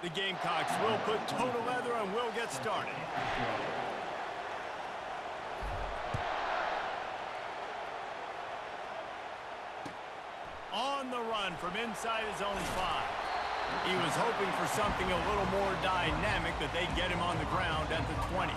The Gamecocks will put toe to leather and will get started. On the run from inside his own 5. He was hoping for something a little more dynamic, but they get him on the ground at the 20.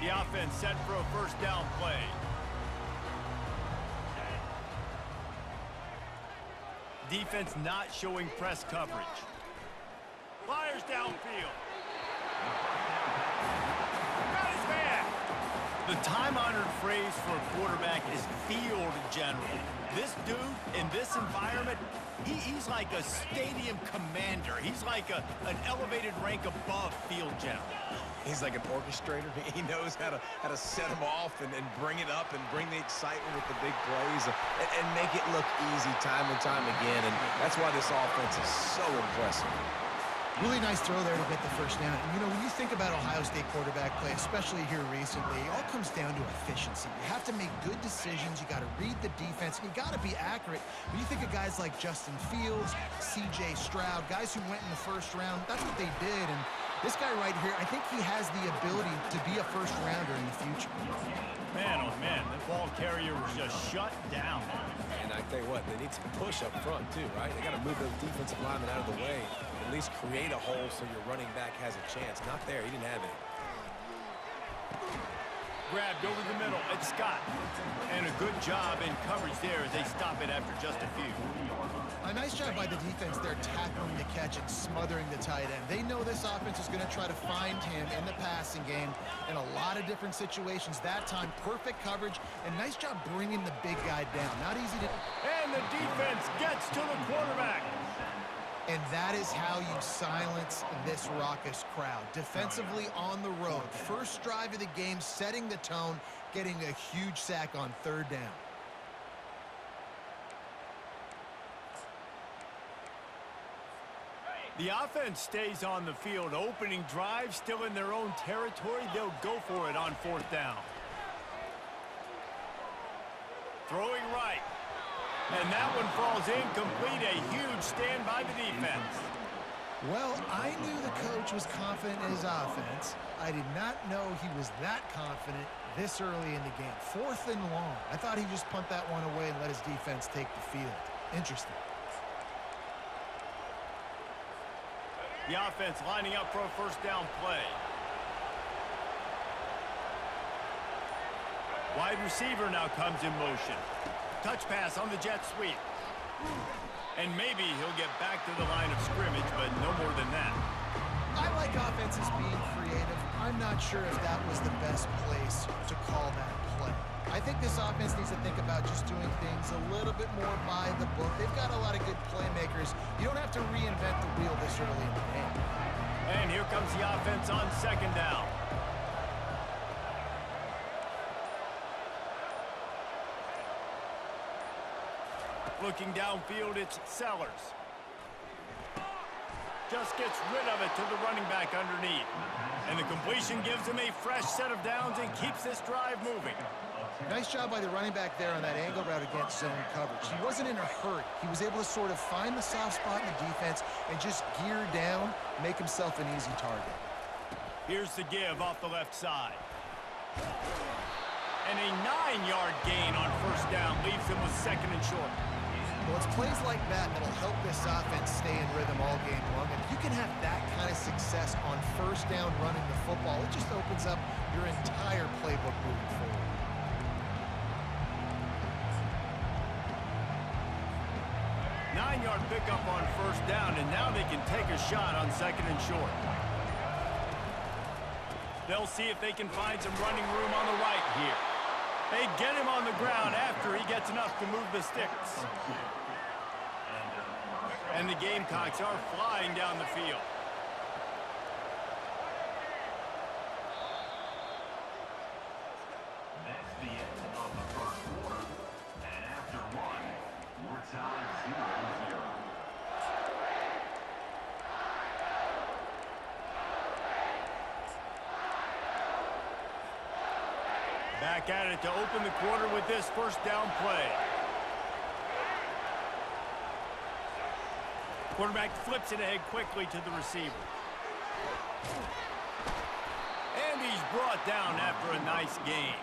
The offense set for a first down play. Defense not showing press coverage. Fires downfield. Got his man. The time-honored phrase for a quarterback is field general. This dude, in this environment, he's like a stadium commander. He's like an elevated rank above field general. He's like an orchestrator. He knows how to set them off and bring it up and bring the excitement with the big plays and make it look easy time and time again. And that's why this offense is so impressive. Really nice throw there to get the first down. And, you know, when you think about Ohio State quarterback play, especially here recently, it all comes down to efficiency. You have to make good decisions. You got to read the defense, and you got to be accurate. When you think of guys like Justin Fields, C.J. Stroud, guys who went in the first round, that's what they did. And this guy right here, I think he has the ability to be a first-rounder in the future. Man, oh man, the ball carrier was just shut down. And I tell you what, they need some push up front too, right? They got to move those defensive linemen out of the way. At least create a hole so your running back has a chance. Not there. He didn't have any. Grabbed over the middle. It's Scott. And a good job in coverage there as they stop it after just a few. A nice job by the defense there tackling the catch and smothering the tight end. They know this offense is going to try to find him in the passing game in a lot of different situations. That time, perfect coverage, and nice job bringing the big guy down. Not easy to... And the defense gets to the quarterback. And that is how you silence this raucous crowd. Defensively on the road. First drive of the game, setting the tone, getting a huge sack on third down. The offense stays on the field. Opening drive, still in their own territory. They'll go for it on fourth down. Throwing right. And that one falls incomplete. A huge stand by the defense. Well, I knew the coach was confident in his offense. I did not know he was that confident this early in the game. 4th and long. I thought he'd just punt that one away and let his defense take the field. Interesting. The offense lining up for a first down play. Wide receiver now comes in motion. Touch pass on the jet sweep. And maybe he'll get back to the line of scrimmage, but no more than that. I like offenses being creative. I'm not sure if that was the best place to call that play. I think this offense needs to think about just doing things a little bit more by the book. They've got a lot of good playmakers. You don't have to reinvent the wheel this early in the game. And here comes the offense on second down. Looking downfield, it's Sellers. Just gets rid of it to the running back underneath. And the completion gives him a fresh set of downs and keeps this drive moving. Nice job by the running back there on that angle route against zone coverage. He wasn't in a hurry. He was able to sort of find the soft spot in the defense and just gear down, make himself an easy target. Here's the give off the left side. And a 9-yard gain on first down leaves him with second and short. Well, it's plays like that that'll help this offense stay in rhythm all game long. And if you can have that kind of success on first down running the football, it just opens up your entire playbook moving forward. Pickup on first down, and now they can take a shot on second and short. They'll see if they can find some running room on the right here. They get him on the ground after he gets enough to move the sticks. And the Gamecocks are flying down the field. That's the end of the first quarter. And after one, we're tied 0-0. Back at it to open the quarter with this first down play. Quarterback flips it ahead quickly to the receiver. And he's brought down after a nice gain.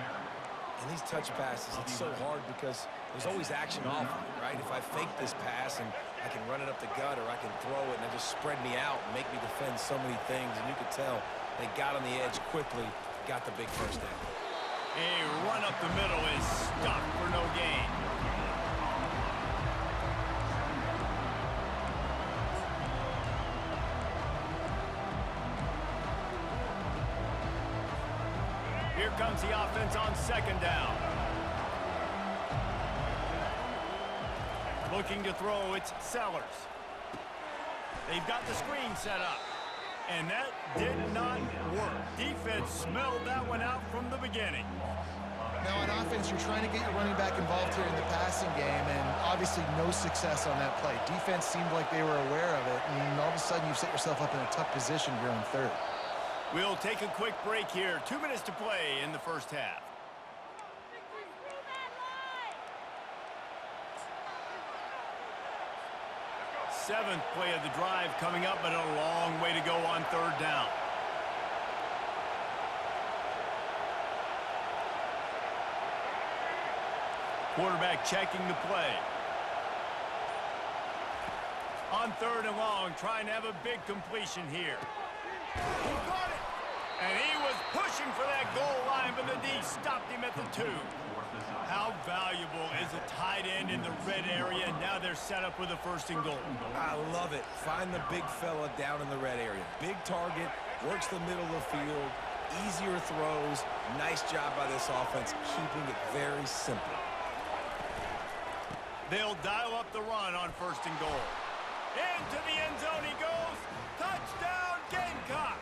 And these touch passes, it's so hard because there's always action off of it, right? If I fake this pass and I can run it up the gut or I can throw it and it just spread me out and make me defend so many things. And you could tell they got on the edge quickly, got the big first down. A run up the middle is stopped for no gain. Here comes the offense on second down. Looking to throw, it's Sellers. They've got the screen set up. And that did not work. Defense smelled that one out from the beginning. Now on offense, you're trying to get your running back involved here in the passing game, and obviously no success on that play. Defense seemed like they were aware of it, and all of a sudden you've set yourself up in a tough position here on third. We'll take a quick break here. 2 minutes to play in the first half. Seventh play of the drive coming up, but a long way to go on third down. Quarterback checking the play. On third and long, trying to have a big completion here. He got it! And he was pushing for that goal line, but the D stopped him at the 2. How valuable is a tight end in the red area? Now they're set up with a first and goal. I love it. Find the big fella down in the red area. Big target, works the middle of the field, easier throws. Nice job by this offense, keeping it very simple. They'll dial up the run on first and goal. Into the end zone he goes. Touchdown, Gamecocks!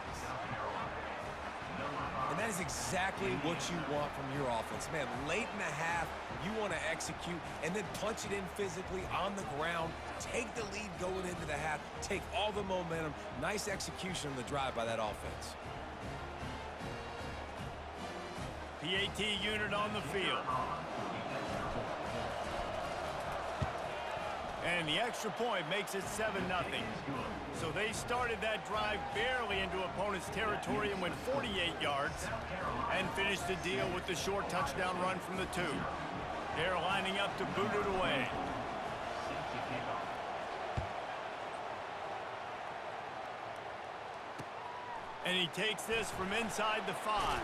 And that is exactly what you want from your offense. Man, late in the half, you want to execute and then punch it in physically on the ground, take the lead going into the half, take all the momentum. Nice execution on the drive by that offense. PAT unit on the field. And the extra point makes it 7-0. So they started that drive barely into opponent's territory and went 48 yards and finished the deal with the short touchdown run from the 2. They're lining up to boot it away. And he takes this from inside the 5.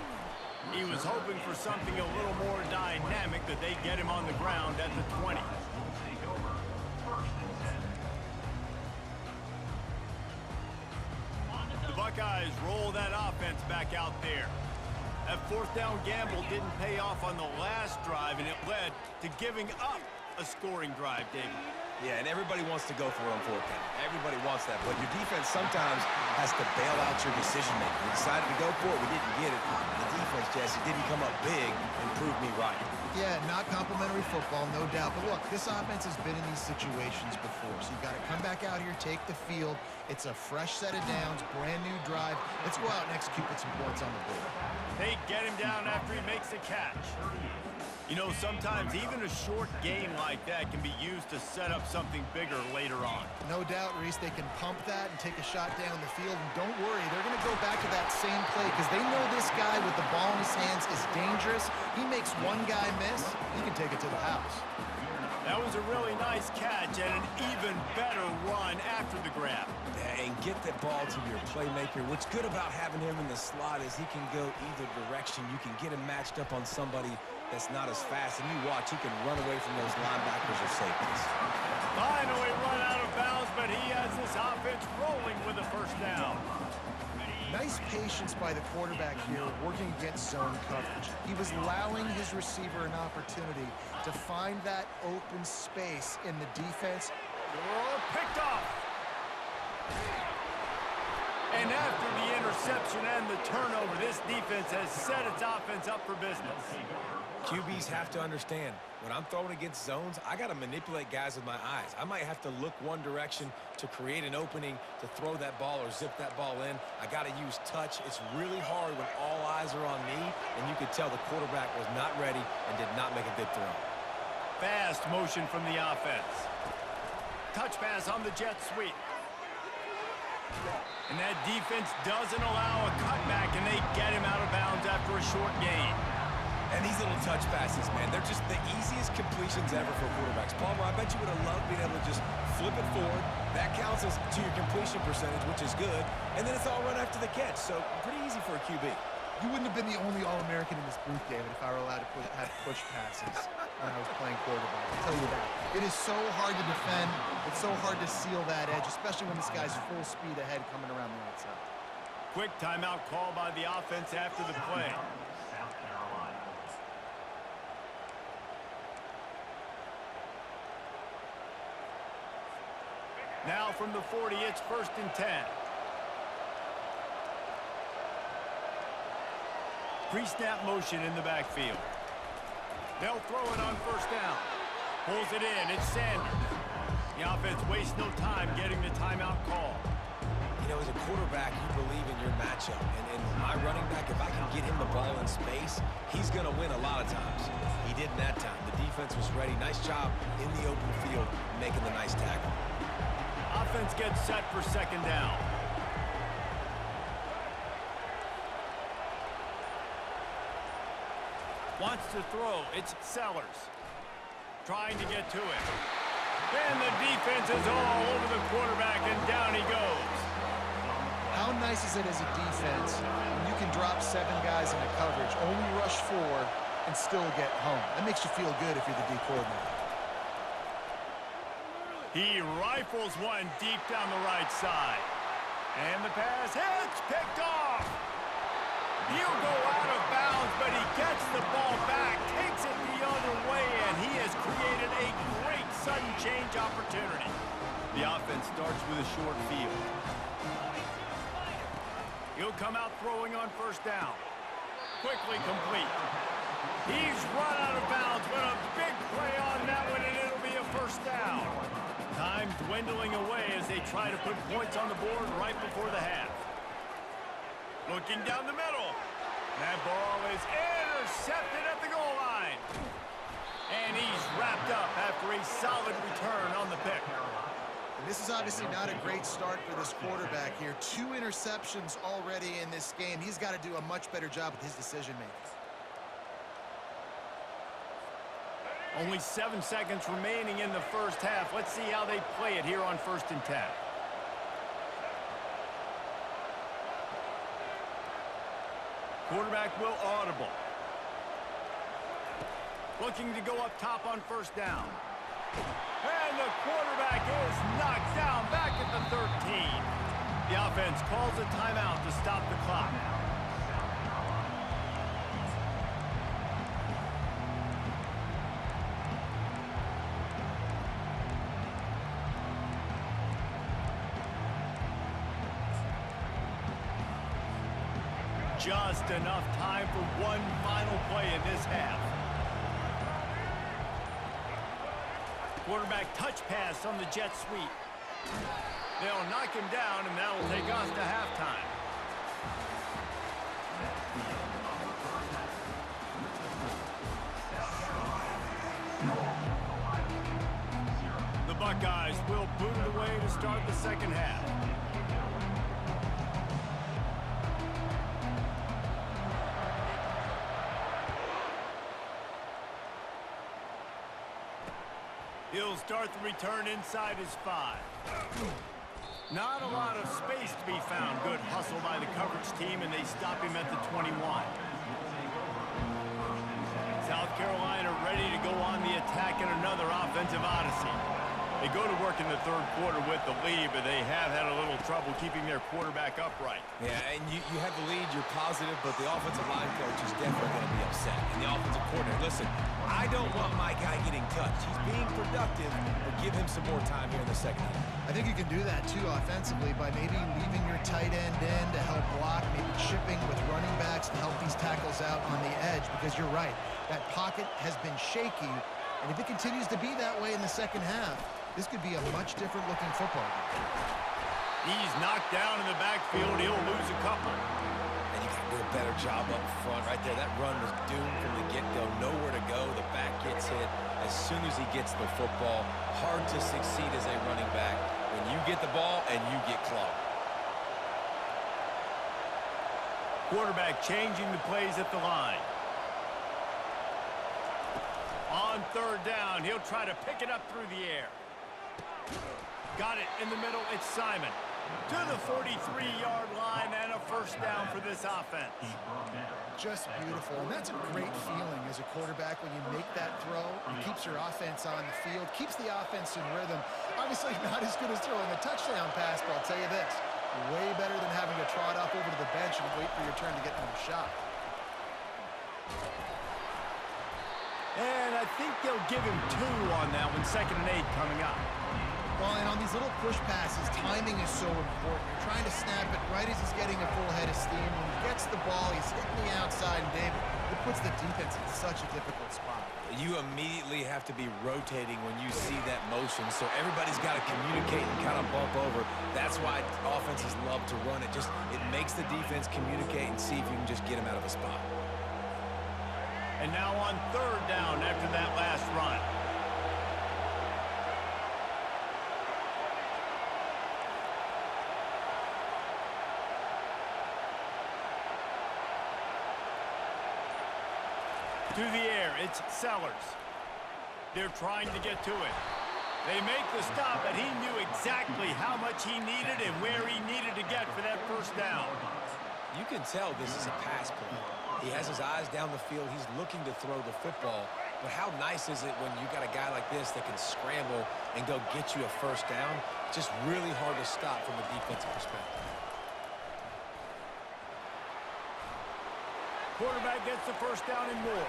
He was hoping for something a little more dynamic, but they get him on the ground at the 20. Buckeyes roll that offense back out there. That fourth down gamble didn't pay off on the last drive, and it led to giving up a scoring drive, David. Yeah, and everybody wants to go for it on fourth down. Everybody wants that, but your defense sometimes has to bail out your decision-making. We decided to go for it. We didn't get it. The defense, Jesse, didn't come up big and prove me right. Yeah, not complimentary football, no doubt. But look, this offense has been in these situations before, so you got to come back out here, take the field. It's a fresh set of downs, brand new drive. Let's go out and execute with some points on the board. They get him down after he makes the catch. You know, sometimes even a short game like that can be used to set up something bigger later on. No doubt, Reese, they can pump that and take a shot down the field. And don't worry, they're going to go back to that same play because they know this guy with the ball in his hands is dangerous. He makes one guy miss, he can take it to the house. That was a really nice catch and an even better run after the grab. Yeah, and get that ball to your playmaker. What's good about having him in the slot is he can go either direction. You can get him matched up on somebody that's not as fast, and you watch, he can run away from those linebackers or safeties. Finally run out of bounds, but he has this offense rolling with a first down. Nice patience by the quarterback here, working against zone coverage. He was allowing his receiver an opportunity to find that open space in the defense. Oh, picked off. And after the interception and the turnover, this defense has set its offense up for business. QBs have to understand, when I'm throwing against zones, I got to manipulate guys with my eyes. I might have to look one direction to create an opening to throw that ball or zip that ball in. I got to use touch. It's really hard when all eyes are on me, and you could tell the quarterback was not ready and did not make a good throw. Fast motion from the offense. Touch pass on the jet sweep. And that defense doesn't allow a cutback, and they get him out of bounds after a short gain. And these little touch passes, man, they're just the easiest completions ever for quarterbacks. Palmer, I bet you would have loved being able to just flip it forward. That counts as to your completion percentage, which is good. And then it's all run after the catch, so pretty easy for a QB. You wouldn't have been the only All-American in this booth, David, if I were allowed to have push passes when I was playing quarterback. I'll tell you that. It is so hard to defend. It's so hard to seal that edge, especially when this guy's full speed ahead coming around the outside. Quick timeout call by the offense after the play. South Carolina. Now from the 40, it's 1st and 10. Pre-snap motion in the backfield. They'll throw it on 1st down. Pulls it in. It's Sanders. The offense wastes no time getting the timeout call. You know, as a quarterback, you believe in your matchup. And my running back, if I can get him the ball in space, he's going to win a lot of times. He didn't that time. The defense was ready. Nice job in the open field making the nice tackle. Offense gets set for 2nd down. Wants to throw. It's Sellers. Trying to get to it. And the defense is all over the quarterback, and down he goes. How nice is it as a defense when you can drop 7 guys into coverage, only rush 4, and still get home? That makes you feel good if you're the D coordinator. He rifles one deep down the right side. And the pass hits, picked off. He'll go out of bounds, but he gets the ball back, takes it the other way, and he has created a great sudden change opportunity. The offense starts with a short field. He'll come out throwing on 1st down. Quickly complete. He's run out of bounds, but a big play on that one, and it'll be a 1st down. Time dwindling away as they try to put points on the board right before the half. Looking down the middle. That ball is intercepted at the goal line. And he's wrapped up after a solid return on the pick. And this is obviously not a great start for this quarterback here. 2 interceptions already in this game. He's got to do a much better job with his decision-making. Only 7 seconds remaining in the 1st half. Let's see how they play it here on 1st and 10. Quarterback will audible. Looking to go up top on 1st down. And the quarterback is knocked down back at the 13. The offense calls a timeout to stop the clock. Just enough time for one final play in this half. Quarterback touch pass on the jet sweep. They'll knock him down, and that'll take us to halftime. The Buckeyes will boot it away to start the 2nd half. He'll start the return inside his 5. Not a lot of space to be found. Good hustle by the coverage team, and they stop him at the 21. South Carolina ready to go on the attack in another offensive odyssey. They go to work in the third quarter with the lead, but they have had a little trouble keeping their quarterback upright. Yeah, and you have the lead, you're positive, but the offensive line coach is definitely going to be upset. And the offensive coordinator, listen, I don't want my guy getting touched. He's being productive, but give him some more time here in the second half. I think you can do that, too, offensively, by maybe leaving your tight end in to help block, maybe chipping with running backs to help these tackles out on the edge, because you're right. That pocket has been shaky, and if it continues to be that way in the second half, this could be a much different-looking football game. He's knocked down in the backfield. He'll lose a couple. And you got to do a better job up front right there. That run was doomed from the get-go. Nowhere to go. The back gets hit as soon as he gets the football. Hard to succeed as a running back when you get the ball and you get clogged. Quarterback changing the plays at the line. On third down, he'll try to pick it up through the air. Got it in the middle. It's Simon. To the 43-yard line and a first down for this offense. Just beautiful. And that's a great feeling as a quarterback when you make that throw. It keeps your offense on the field, keeps the offense in rhythm. Obviously not as good as throwing a touchdown pass, but I'll tell you this, way better than having to trot off over to the bench and wait for your turn to get another shot. And I think they'll give him 2 on that one. 2nd and 8 coming up. Well, and on these little push passes, timing is so important. You're trying to snap it right as he's getting a full head of steam. When he gets the ball, he's hitting the outside, and David, it puts the defense in such a difficult spot. You immediately have to be rotating when you see that motion, so everybody's got to communicate and kind of bump over. That's why offenses love to run it. It makes the defense communicate and see if you can just get him out of a spot. And now on third down after that last run. To the air, it's Sellers. They're trying to get to it. They make the stop, but he knew exactly how much he needed and where he needed to get for that first down. You can tell this is a pass play. He has his eyes down the field. He's looking to throw the football. But how nice is it when you got a guy like this that can scramble and go get you a first down? It's just really hard to stop from a defensive perspective. Quarterback gets the first down and more.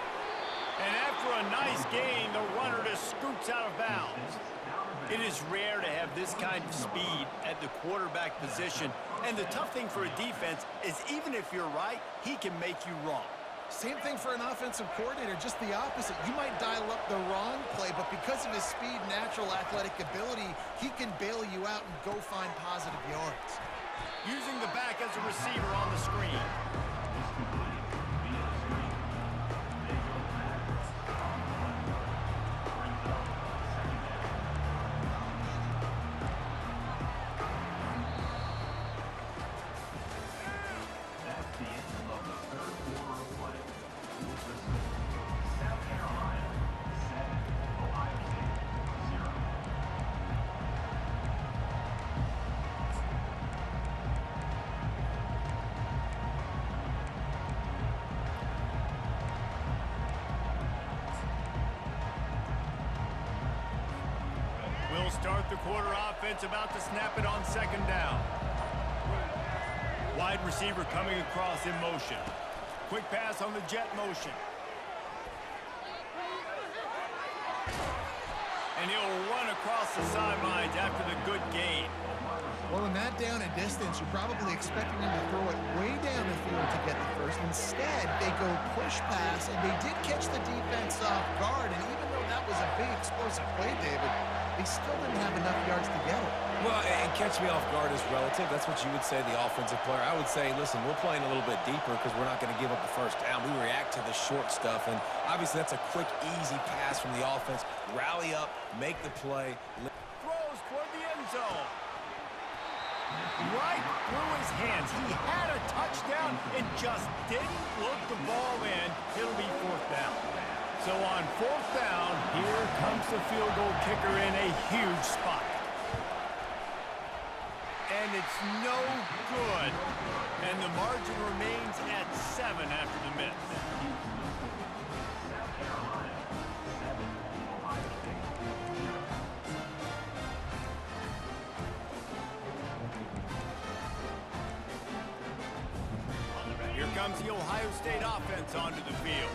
And after a nice gain, the runner just scoots out of bounds. It is rare to have this kind of speed at the quarterback position. And the tough thing for a defense is even if you're right, he can make you wrong. Same thing for an offensive coordinator, just the opposite. You might dial up the wrong play, but because of his speed, natural athletic ability, he can bail you out and go find positive yards. Using the back as a receiver on the screen. Start the quarter offense, about to snap it on 2nd down. Wide receiver coming across in motion. Quick pass on the jet motion. And he'll run across the sidelines after the good gain. Well, in that down and distance, you're probably expecting him to throw it way down the field to get the first. Instead, they go push pass, and they did catch the defense off guard. And even though that was a big explosive play, David, they still didn't have enough yards to get it. Well, and catch me off guard is relative. That's what you would say, the offensive player. I would say, listen, we're playing a little bit deeper because we're not going to give up the first down. We react to the short stuff, and obviously that's a quick, easy pass from the offense. Rally up, make the play. Throws toward the end zone. Right through his hands. He had a touchdown and just didn't look the ball in. It'll be 4th down. So on 4th down, here comes the field goal kicker in a huge spot. And it's no good. And the margin remains at 7 after the miss. comes the Ohio State offense onto the field.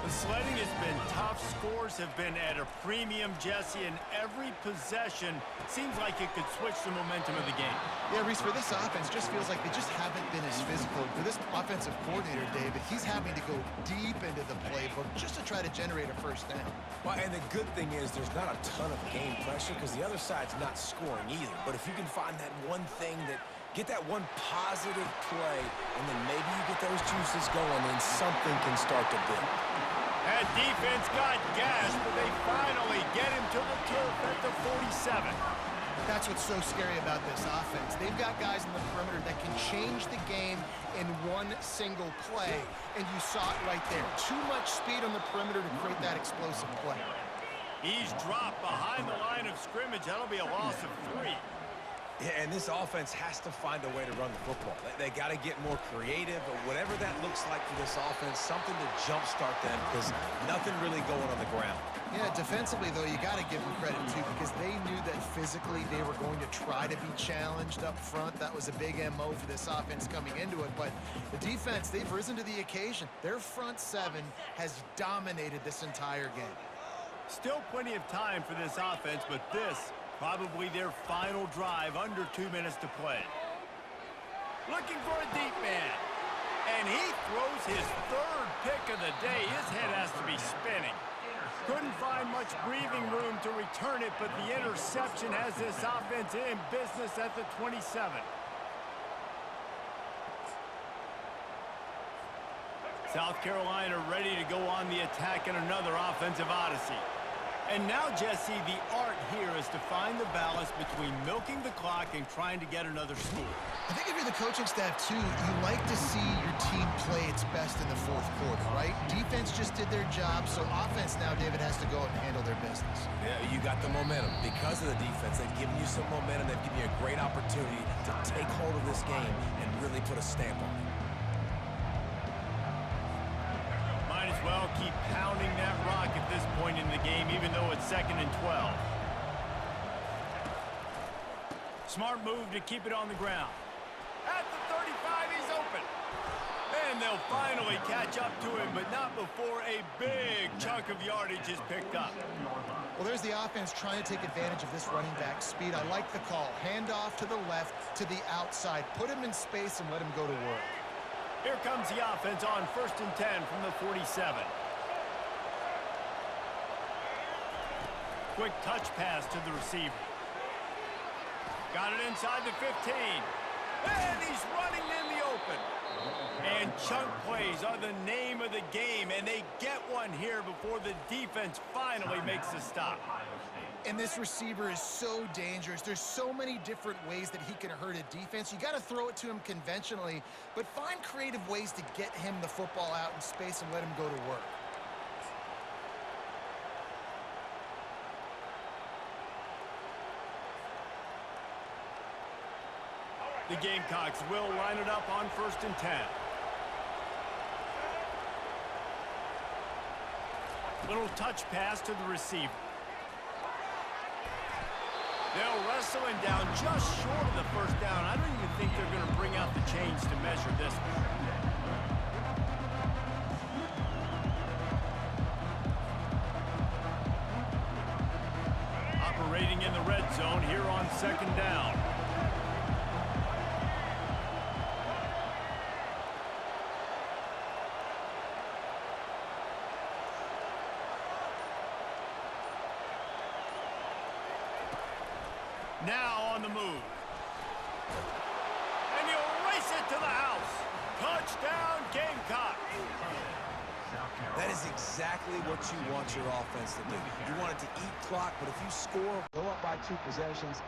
The sledding has been tough. Scores have been at a premium, Jesse, and every possession seems like it could switch the momentum of the game. Yeah, Reese, for this offense, just feels like they just haven't been as physical. For this offensive coordinator, David, he's having to go deep into the playbook just to try to generate a first down. Well, and the good thing is there's not a ton of game pressure because the other side's not scoring either. But if you can find that one thing that get that one positive play, and then maybe you get those juices going, and something can start to build. That defense got gashed, but they finally get him to the turf at the 47. That's what's so scary about this offense. They've got guys in the perimeter that can change the game in one single play, and you saw it right there. Too much speed on the perimeter to create that explosive play. He's dropped behind the line of scrimmage. That'll be a loss of 3. Yeah, and this offense has to find a way to run the football. They got to get more creative, or whatever that looks like for this offense, something to jumpstart them because nothing really going on the ground. Yeah, defensively, though, you got to give them credit, too, because they knew that physically they were going to try to be challenged up front. That was a big MO for this offense coming into it. But the defense, they've risen to the occasion. Their front seven has dominated this entire game. Still plenty of time for this offense, but this probably their final drive, under 2 minutes to play. Looking for a deep man. And he throws his 3rd pick of the day. His head has to be spinning. Couldn't find much breathing room to return it, but the interception has this offense in business at the 27. South Carolina ready to go on the attack in another offensive odyssey. And now, Jesse, the art here is to find the balance between milking the clock and trying to get another score. I think if you're the coaching staff, too, you like to see your team play its best in the 4th quarter, right? Defense just did their job, so offense now, David, has to go out and handle their business. Yeah, you got the momentum. Because of the defense, they've given you some momentum. They've given you a great opportunity to take hold of this game and really put a stamp on it. Might as well keep pounding that rock at this point in the game, even though it's 2nd and 12. Smart move to keep it on the ground. At the 35, he's open. And they'll finally catch up to him, but not before a big chunk of yardage is picked up. Well, there's the offense trying to take advantage of this running back speed. I like the call. Hand off to the left, to the outside. Put him in space and let him go to work. Here comes the offense on 1st and 10 from the 47. Quick touch pass to the receiver. Got it inside the 15. And he's running in the open. And chunk plays are the name of the game, and they get one here before the defense finally makes the stop. And this receiver is so dangerous. There's so many different ways that he can hurt a defense. You got to throw it to him conventionally, but find creative ways to get him the football out in space and let him go to work. The Gamecocks will line it up on 1st and 10. Little touch pass to the receiver. They'll wrestle him down just short of the 1st down. I don't even think they're going to bring out the chains to measure this one. Operating in the red zone here on 2nd down. Now on the move. And he'll race it to the house. Touchdown, Gamecock. That is exactly what you want your offense to do. You want it to eat clock, but if you score, go up by 2 possessions,